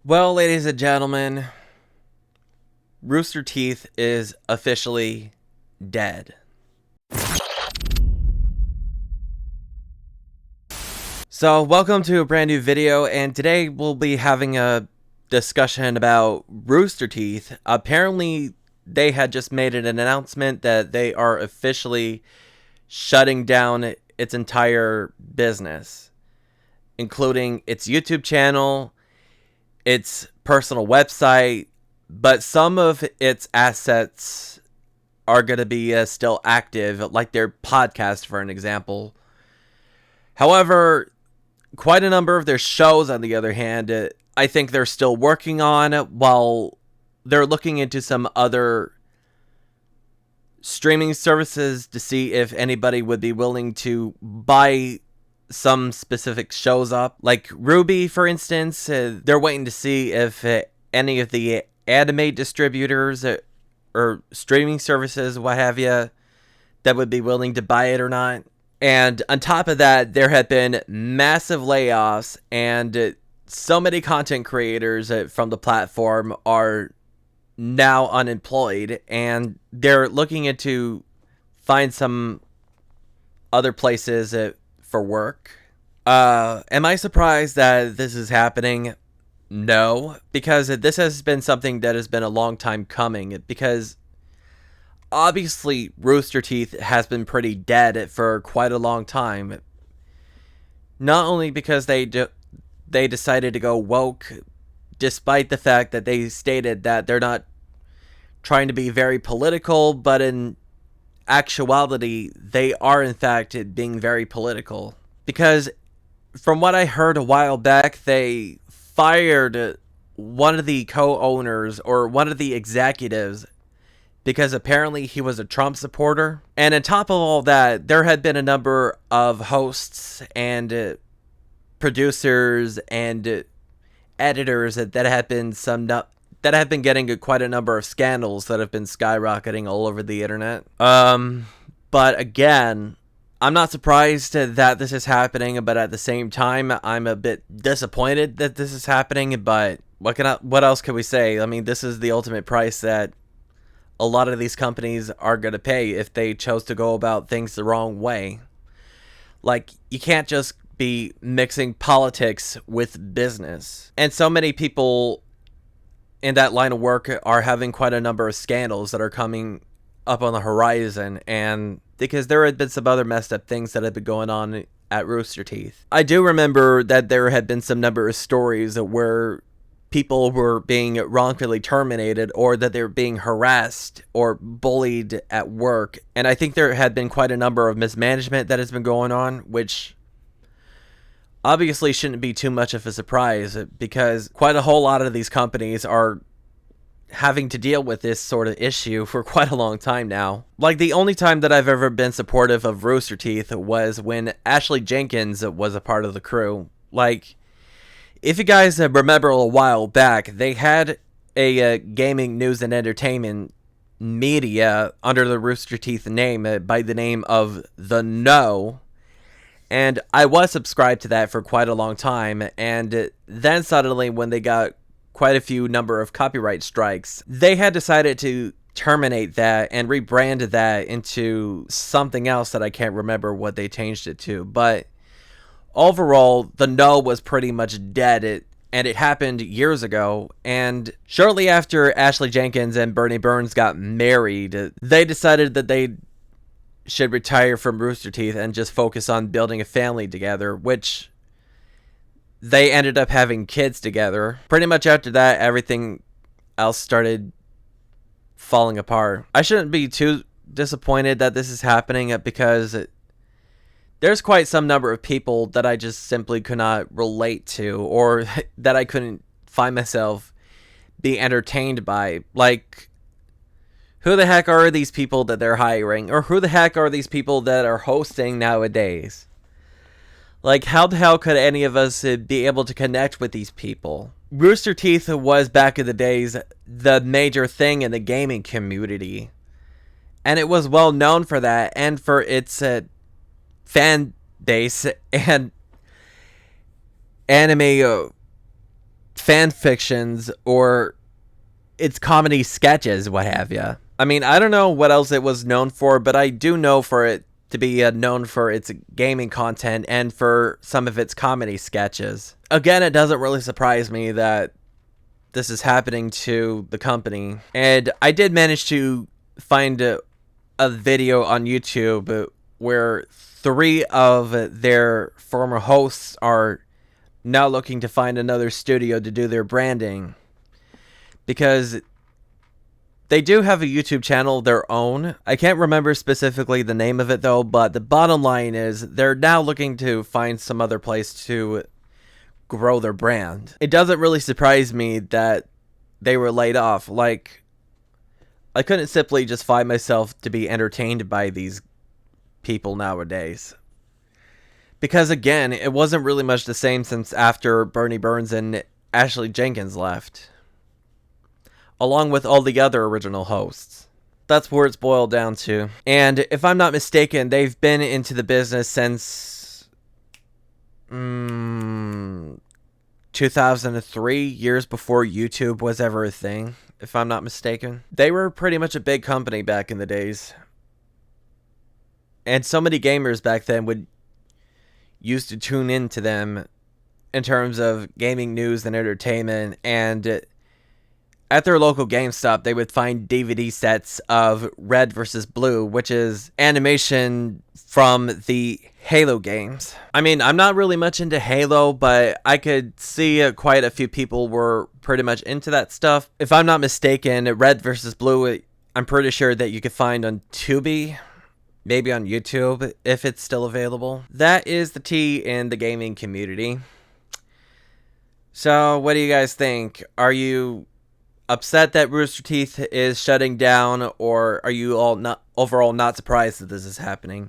Well, ladies and gentlemen, Rooster Teeth is officially dead. So, welcome to a brand new video, and today we'll be having a discussion about Rooster Teeth. Apparently, they had just made an announcement that they are officially shutting down its entire business, including its YouTube channel, its personal website, but some of its assets are going to be still active, like their podcast, for an example. However, quite a number of their shows, on the other hand, I think they're still working on, while they're looking into some other streaming services to see if anybody would be willing to buy some specific shows up. Like Ruby, for instance, they're waiting to see if any of the anime distributors or streaming services, what have you, that would be willing to buy it or not. And on top of that, there have been massive layoffs, and so many content creators from the platform are now unemployed, and they're looking into find some other places for work. Am I surprised that this is happening? No, because this has been something that has been a long time coming, because obviously Rooster Teeth has been pretty dead for quite a long time. Not only because they decided to go woke, despite the fact that they stated that they're not trying to be very political, but in actuality, they are in fact being very political. Because from what I heard a while back, they fired one of the co-owners or one of the executives because apparently he was a Trump supporter. And on top of all that, there had been a number of hosts and producers and editors that have been getting quite a number of scandals that have been skyrocketing all over the internet. But again, I'm not surprised that this is happening, but at the same time, I'm a bit disappointed that this is happening. But what else can we say? I mean, this is the ultimate price that a lot of these companies are going to pay if they chose to go about things the wrong way. Like, you can't just be mixing politics with business. And so many people in that line of work are having quite a number of scandals that are coming up on the horizon, and because there had been some other messed up things that had been going on at Rooster Teeth. I do remember that there had been some number of stories where people were being wrongfully terminated, or that they were being harassed or bullied at work, and I think there had been quite a number of mismanagement that has been going on, which obviously shouldn't be too much of a surprise, because quite a whole lot of these companies are having to deal with this sort of issue for quite a long time now. Like, the only time that I've ever been supportive of Rooster Teeth was when Ashley Jenkins was a part of the crew. Like, if you guys remember a while back, they had a gaming news and entertainment media under the Rooster Teeth name by the name of The No. And I was subscribed to that for quite a long time, and then suddenly, when they got quite a few number of copyright strikes, they had decided to terminate that and rebrand that into something else that I can't remember what they changed it to. But overall, The No was pretty much dead, and it happened years ago. And shortly after Ashley Jenkins and Bernie Burns got married, they decided that they should retire from Rooster Teeth and just focus on building a family together, which they ended up having kids together. Pretty much after that, everything else started falling apart. I shouldn't be too disappointed that this is happening, because there's quite some number of people that I just simply could not relate to, or that I couldn't find myself being entertained by. Like, who the heck are these people that they're hiring? Or who the heck are these people that are hosting nowadays? Like, how the hell could any of us be able to connect with these people? Rooster Teeth was, back in the days, the major thing in the gaming community. And it was well known for that, and for its fan base and anime fan fictions or its comedy sketches, what have you. I mean, I don't know what else it was known for, but I do know for it to be known for its gaming content and for some of its comedy sketches. Again, it doesn't really surprise me that this is happening to the company. And I did manage to find a video on YouTube where 3 of their former hosts are now looking to find another studio to do their branding, because they do have a YouTube channel of their own. I can't remember specifically the name of it though, but the bottom line is they're now looking to find some other place to grow their brand. It doesn't really surprise me that they were laid off. Like, I couldn't simply just find myself to be entertained by these people nowadays. Because again, it wasn't really much the same since after Bernie Burns and Ashley Jenkins left, along with all the other original hosts. That's where it's boiled down to. And if I'm not mistaken, they've been into the business since 2003, years before YouTube was ever a thing, if I'm not mistaken. They were pretty much a big company back in the days. And so many gamers back then would used to tune into them in terms of gaming news and entertainment, and at their local GameStop they would find DVD sets of Red vs. Blue, which is animation from the Halo games. I mean, I'm not really much into Halo, but I could see quite a few people were pretty much into that stuff. If I'm not mistaken, Red vs. Blue, I'm pretty sure that you could find on Tubi, maybe on YouTube, if it's still available. That is the tea in the gaming community. So, what do you guys think? Are you upset that Rooster Teeth is shutting down, or are you all overall not surprised that this is happening?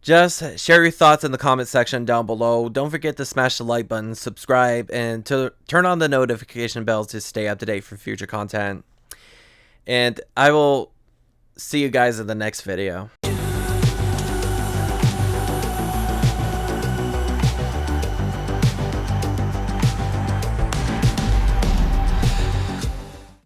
Just share your thoughts in the comment section down below. Don't forget to smash the like button, subscribe, and to turn on the notification bell to stay up to date for future content. And I will see you guys in the next video.